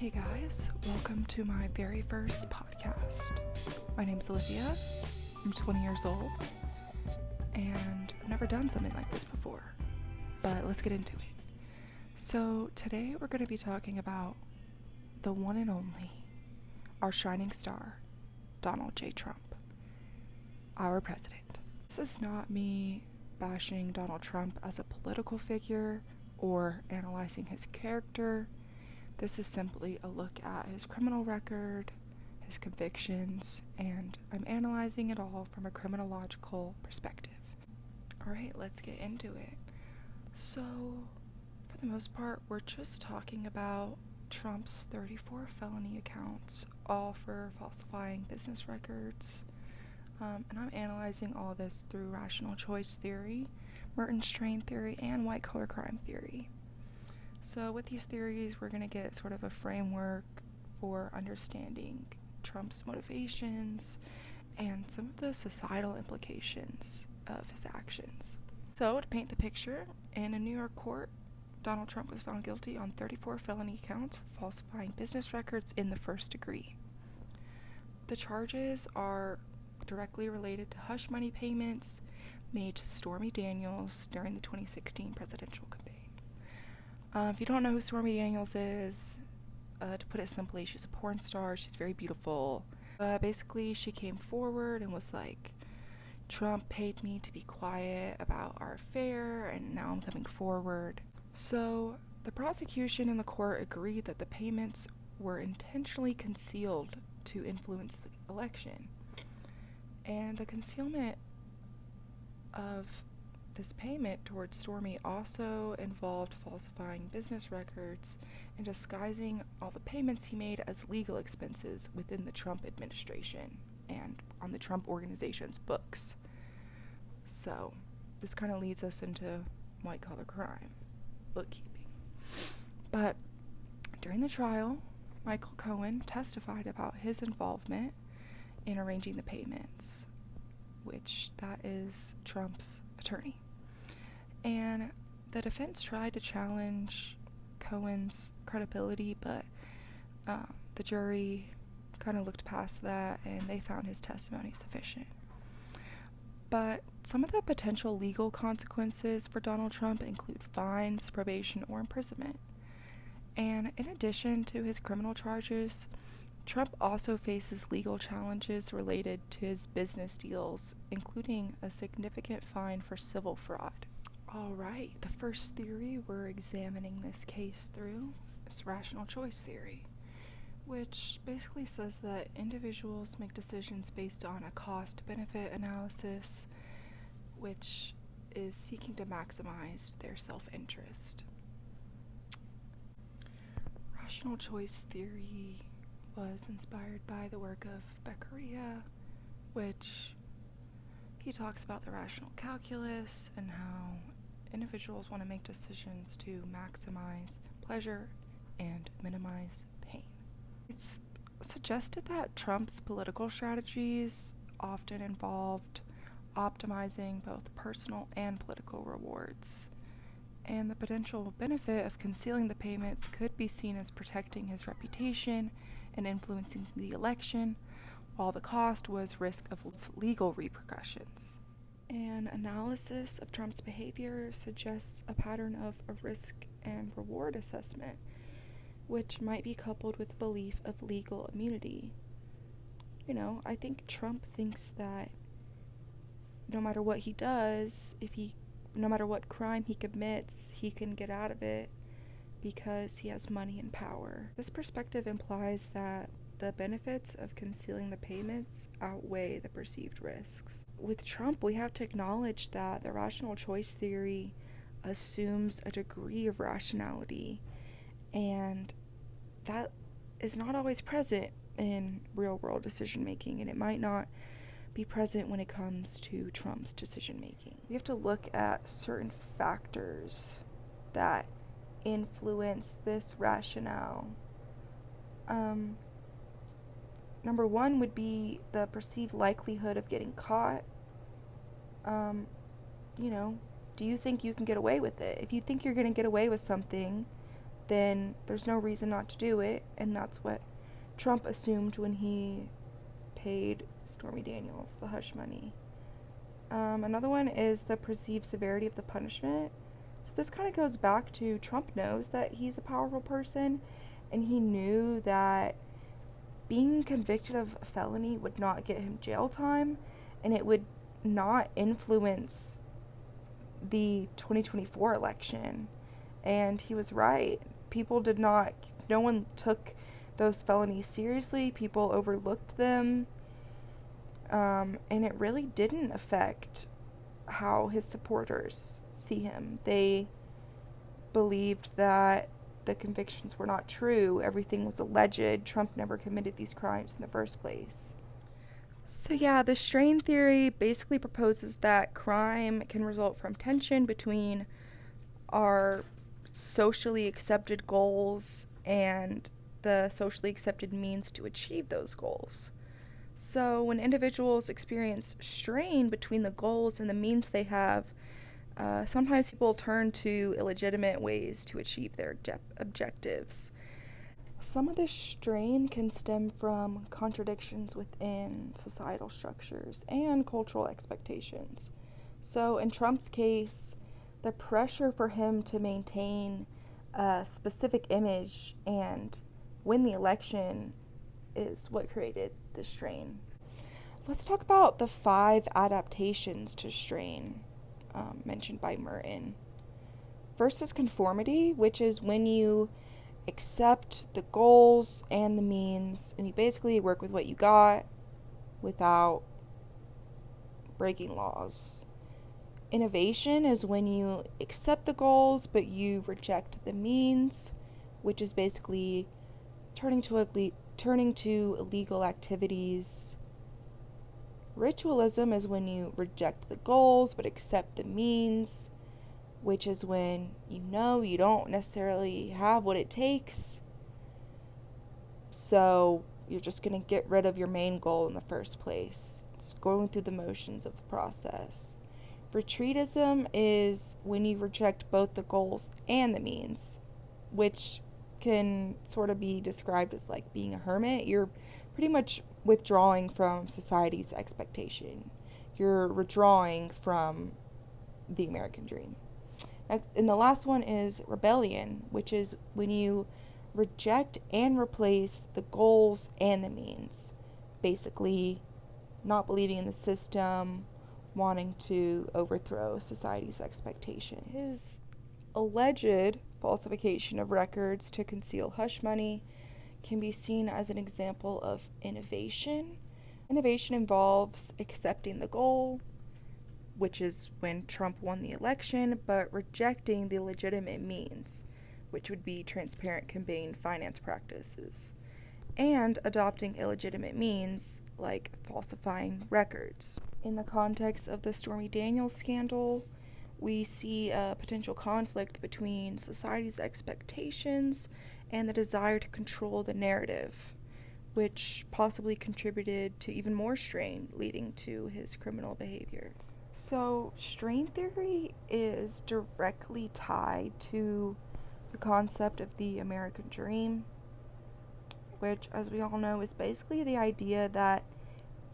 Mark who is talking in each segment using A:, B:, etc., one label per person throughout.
A: Hey guys, welcome to my very first podcast. My name's Olivia, I'm 20 years old, and I've never done something like this before, but let's get into it. So today we're going to be talking about the one and only, our shining star, Donald J. Trump, our president. This is not me bashing Donald Trump as a political figure or analyzing his character. This is simply a look at his criminal record, his convictions, and I'm analyzing it all from a criminological perspective. Alright, let's get into it. So, for the most part, we're just talking about Trump's 34 felony accounts, all for falsifying business records. And I'm analyzing all this through rational choice theory, Merton's strain theory, and white collar crime theory. So with these theories, we're going to get sort of a framework for understanding Trump's motivations and some of the societal implications of his actions. So to paint the picture, in a New York court, Donald Trump was found guilty on 34 felony counts for falsifying business records in the first degree. The charges are directly related to hush money payments made to Stormy Daniels during the 2016 presidential campaign. If you don't know who Stormy Daniels is, to put it simply, she's a porn star. She's very beautiful. Basically, she came forward and was like, Trump paid me to be quiet about our affair, and now I'm coming forward. So the prosecution and the court agreed that the payments were intentionally concealed to influence the election. And the concealment of this payment towards Stormy also involved falsifying business records and disguising all the payments he made as legal expenses within the Trump administration and on the Trump organization's books. So this kind of leads us into white collar crime, bookkeeping. But during the trial, Michael Cohen testified about his involvement in arranging the payments, which that is Trump's attorney. And the defense tried to challenge Cohen's credibility, but the jury kind of looked past that and they found his testimony sufficient. But some of the potential legal consequences for Donald Trump include fines, probation, or imprisonment. And in addition to his criminal charges, Trump also faces legal challenges related to his business deals, including a significant fine for civil fraud. Alright, the first theory we're examining this case through is rational choice theory, which basically says that individuals make decisions based on a cost-benefit analysis, which is seeking to maximize their self-interest. Rational choice theory was inspired by the work of Beccaria, which he talks about the rational calculus and how individuals want to make decisions to maximize pleasure and minimize pain. It's suggested that Trump's political strategies often involved optimizing both personal and political rewards, and the potential benefit of concealing the payments could be seen as protecting his reputation and influencing the election, while the cost was risk of legal repercussions. An analysis of Trump's behavior suggests a pattern of a risk and reward assessment, which might be coupled with belief of legal immunity. I think Trump thinks that no matter what he does, no matter what crime he commits, he can get out of it because he has money and power. This perspective implies that the benefits of concealing the payments outweigh the perceived risks. With Trump, we have to acknowledge that the rational choice theory assumes a degree of rationality, and that is not always present in real-world decision-making, and it might not be present when it comes to Trump's decision-making. We have to look at certain factors that influence this rationale. Number one would be the perceived likelihood of getting caught. Do you think you can get away with it? If you think you're going to get away with something, then there's no reason not to do it, and that's what Trump assumed when he paid Stormy Daniels the hush money. Another one is the perceived severity of the punishment. So this kind of goes back to Trump knows that he's a powerful person, and he knew that being convicted of a felony would not get him jail time, and it would not influence the 2024 election. And he was right. No one took those felonies seriously. People overlooked them. And it really didn't affect how his supporters see him. They believed that the convictions were not true. Everything was alleged. Trump never committed these crimes in the first place. So yeah, the strain theory basically proposes that crime can result from tension between our socially accepted goals and the socially accepted means to achieve those goals. So when individuals experience strain between the goals and the means they have, sometimes people turn to illegitimate ways to achieve their objectives. Some of this strain can stem from contradictions within societal structures and cultural expectations. So in Trump's case, the pressure for him to maintain a specific image and win the election is what created the strain. Let's talk about the 5 adaptations to strain mentioned by Merton. First is conformity, which is when you accept the goals and the means, and you basically work with what you got without breaking laws. Innovation is when you accept the goals but you reject the means, which is basically turning to illegal activities. Ritualism is when you reject the goals but accept the means, which is when you know you don't necessarily have what it takes, so you're just going to get rid of your main goal in the first place. It's going through the motions of the process. Retreatism is when you reject both the goals and the means, which can sort of be described as like being a hermit. You're pretty much withdrawing from society's expectation. You're withdrawing from the American dream. And the last one is rebellion, which is when you reject and replace the goals and the means. Basically, not believing in the system, wanting to overthrow society's expectations. His alleged falsification of records to conceal hush money can be seen as an example of innovation. Innovation involves accepting the goal, which is when Trump won the election, but rejecting the legitimate means, which would be transparent campaign finance practices, and adopting illegitimate means like falsifying records. In the context of the Stormy Daniels scandal, we see a potential conflict between society's expectations and the desire to control the narrative, which possibly contributed to even more strain, leading to his criminal behavior. So, strain theory is directly tied to the concept of the American dream, which, as we all know, is basically the idea that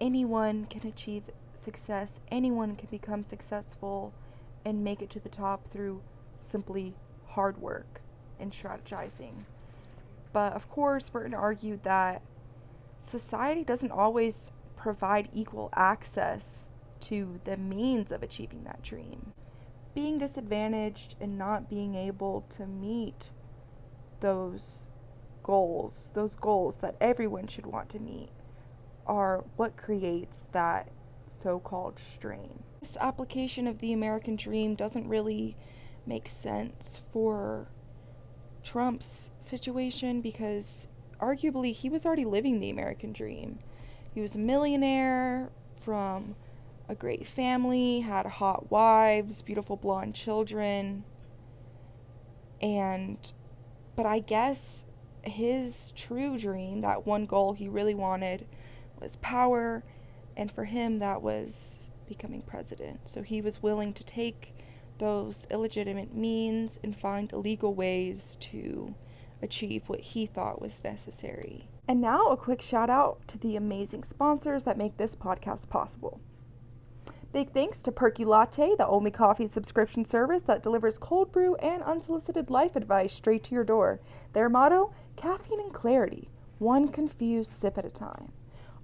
A: anyone can achieve success, anyone can become successful and make it to the top through simply hard work and strategizing. But of course, Burton argued that society doesn't always provide equal access to the means of achieving that dream. Being disadvantaged and not being able to meet those goals that everyone should want to meet, are what creates that so-called strain. This application of the American dream doesn't really make sense for Trump's situation because arguably he was already living the American dream. He was a millionaire from a great family, had hot wives, beautiful blonde children, but I guess his true dream, that one goal he really wanted, was power, and for him that was becoming president. So he was willing to take those illegitimate means and find illegal ways to achieve what he thought was necessary. And now a quick shout out to the amazing sponsors that make this podcast possible. Big thanks to Perky Latte, the only coffee subscription service that delivers cold brew and unsolicited life advice straight to your door. Their motto, caffeine and clarity, one confused sip at a time.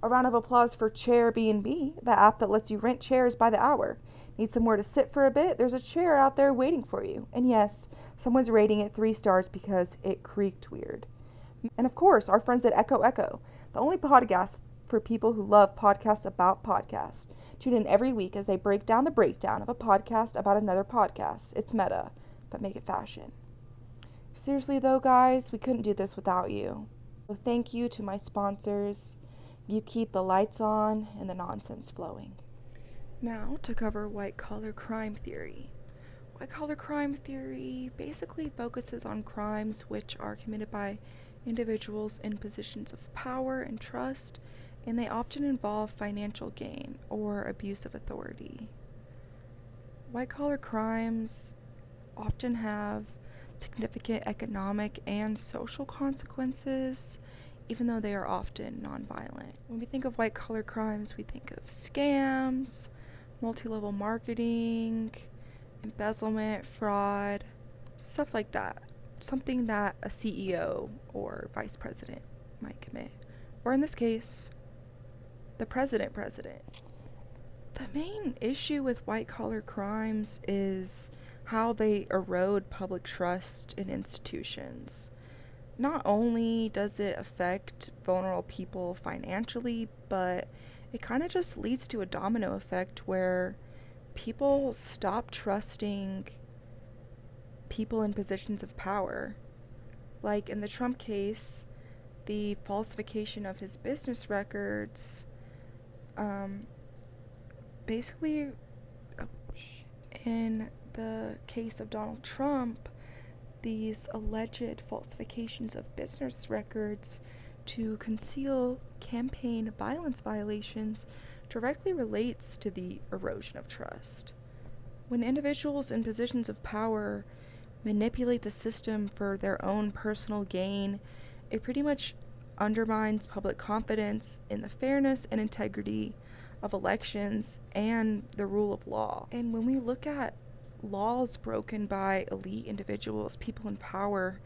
A: A round of applause for Chair B&B, the app that lets you rent chairs by the hour. Need somewhere to sit for a bit? There's a chair out there waiting for you. And yes, someone's rating it 3 stars because it creaked weird. And of course, our friends at Echo Echo, the only podcast for people who love podcasts about podcasts. Tune in every week as they break down the breakdown of a podcast about another podcast. It's meta, but make it fashion. Seriously though, guys, we couldn't do this without you. So thank you to my sponsors. You keep the lights on and the nonsense flowing. Now to cover white collar crime theory. White collar crime theory basically focuses on crimes which are committed by individuals in positions of power and trust, and they often involve financial gain or abuse of authority. White collar crimes often have significant economic and social consequences, even though they are often nonviolent. When we think of white collar crimes, we think of scams, multi-level marketing, embezzlement, fraud, stuff like that. Something that a CEO or vice president might commit. Or in this case, the president. The main issue with white collar crimes is how they erode public trust in institutions. Not only does it affect vulnerable people financially, but it kind of just leads to a domino effect where people stop trusting people in positions of power. Like in the Trump case, the falsification of his business records, basically, in the case of Donald Trump, these alleged falsifications of business records to conceal campaign violence violations directly relates to the erosion of trust. When individuals in positions of power manipulate the system for their own personal gain, it pretty much undermines public confidence in the fairness and integrity of elections and the rule of law. And when we look at laws broken by elite individuals, people in power,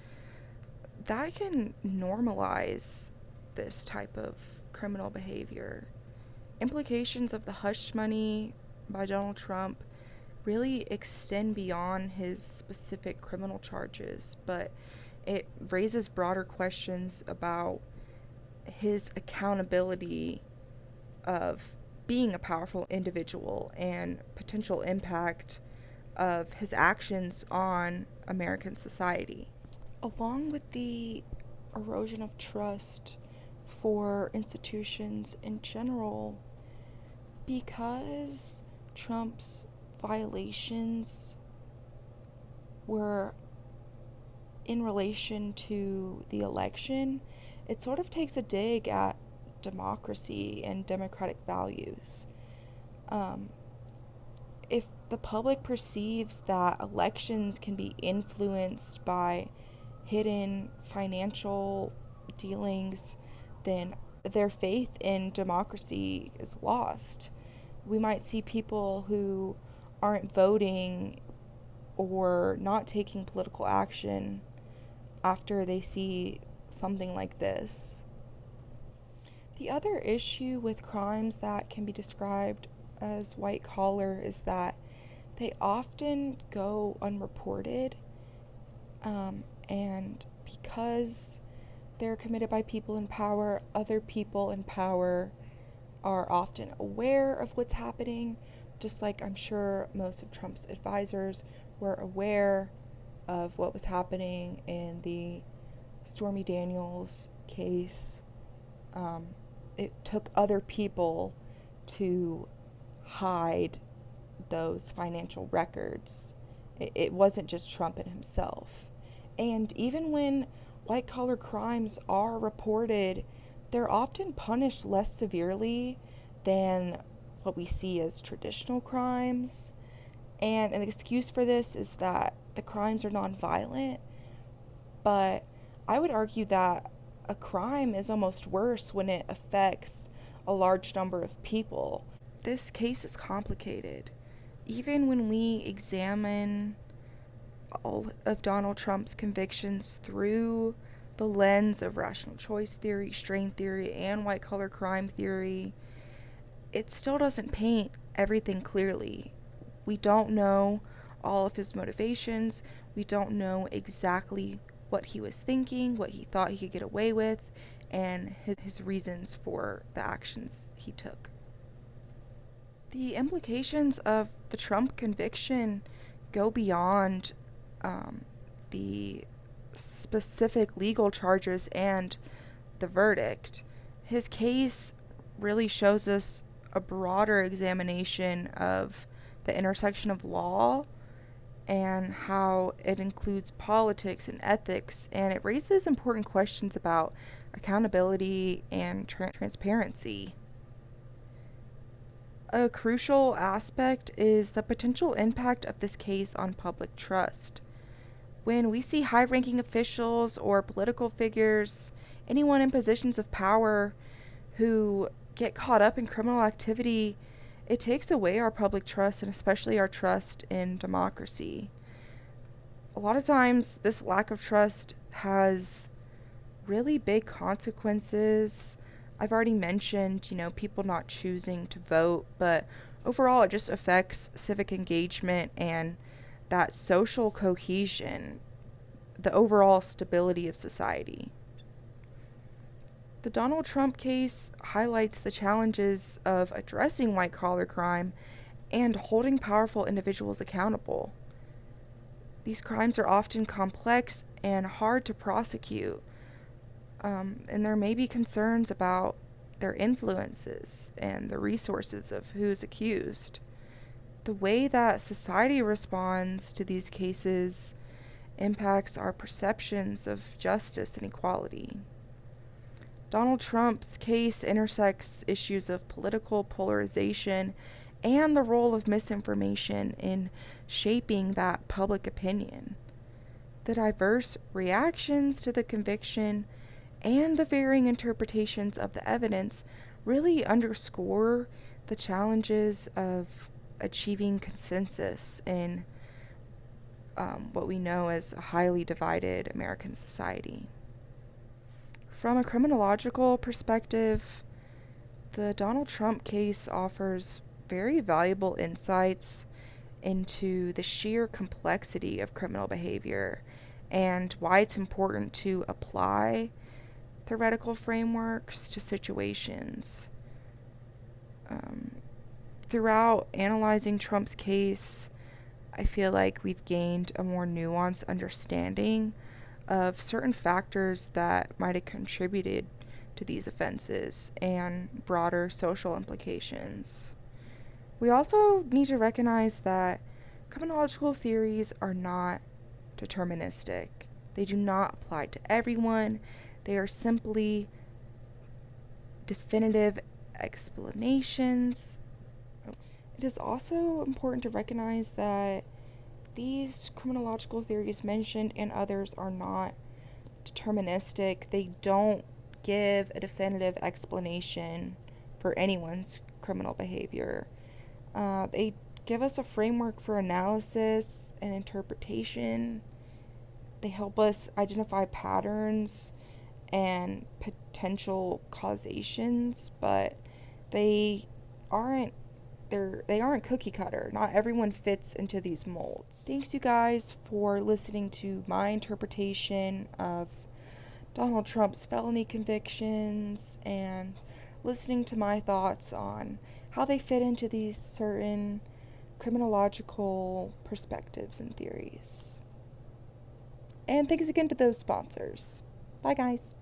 A: that can normalize this type of criminal behavior. Implications of the hush money by Donald Trump really extend beyond his specific criminal charges, but it raises broader questions about his accountability of being a powerful individual and potential impact of his actions on American society. Along with the erosion of trust for institutions in general, because Trump's violations were in relation to the election, it sort of takes a dig at democracy and democratic values. If the public perceives that elections can be influenced by hidden financial dealings, then their faith in democracy is lost. We might see people who aren't voting or not taking political action after they see something like this. The other issue with crimes that can be described as white collar is that they often go unreported, and because they're committed by people in power, other people in power are often aware of what's happening, just like I'm sure most of Trump's advisors were aware of what was happening in the Stormy Daniels case. It took other people to hide those financial records. It wasn't just Trump and himself. And even when white collar crimes are reported, they're often punished less severely than what we see as traditional crimes. And an excuse for this is that the crimes are nonviolent, but I would argue that a crime is almost worse when it affects a large number of people. This case is complicated. Even when we examine all of Donald Trump's convictions through the lens of rational choice theory, strain theory, and white collar crime theory, it still doesn't paint everything clearly. We don't know all of his motivations. We don't know exactly what he was thinking, what he thought he could get away with, and his reasons for the actions he took. The implications of the Trump conviction go beyond the specific legal charges and the verdict. His case really shows us a broader examination of the intersection of law and how it includes politics and ethics, and it raises important questions about accountability and transparency. A crucial aspect is the potential impact of this case on public trust. When we see high-ranking officials or political figures, anyone in positions of power who get caught up in criminal activity, it takes away our public trust and especially our trust in democracy. A lot of times, this lack of trust has really big consequences. I've already mentioned, people not choosing to vote, but overall it just affects civic engagement and that social cohesion, the overall stability of society. The Donald Trump case highlights the challenges of addressing white-collar crime and holding powerful individuals accountable. These crimes are often complex and hard to prosecute, and there may be concerns about their influences and the resources of who's accused. The way that society responds to these cases impacts our perceptions of justice and equality. Donald Trump's case intersects issues of political polarization and the role of misinformation in shaping that public opinion. The diverse reactions to the conviction and the varying interpretations of the evidence really underscore the challenges of achieving consensus in what we know as a highly divided American society. From a criminological perspective, the Donald Trump case offers very valuable insights into the sheer complexity of criminal behavior and why it's important to apply theoretical frameworks to situations. Throughout analyzing Trump's case, I feel like we've gained a more nuanced understanding of certain factors that might have contributed to these offenses and broader social implications. We also need to recognize that criminological theories are not deterministic. They do not apply to everyone. They are simply definitive explanations. It is also important to recognize that these criminological theories mentioned and others are not deterministic. They don't give a definitive explanation for anyone's criminal behavior. They give us a framework for analysis and interpretation. They help us identify patterns and potential causations, but they aren't cookie cutter. Not everyone fits into these molds. Thanks you guys for listening to my interpretation of Donald Trump's felony convictions and listening to my thoughts on how they fit into these certain criminological perspectives and theories. And thanks again to those sponsors. Bye guys.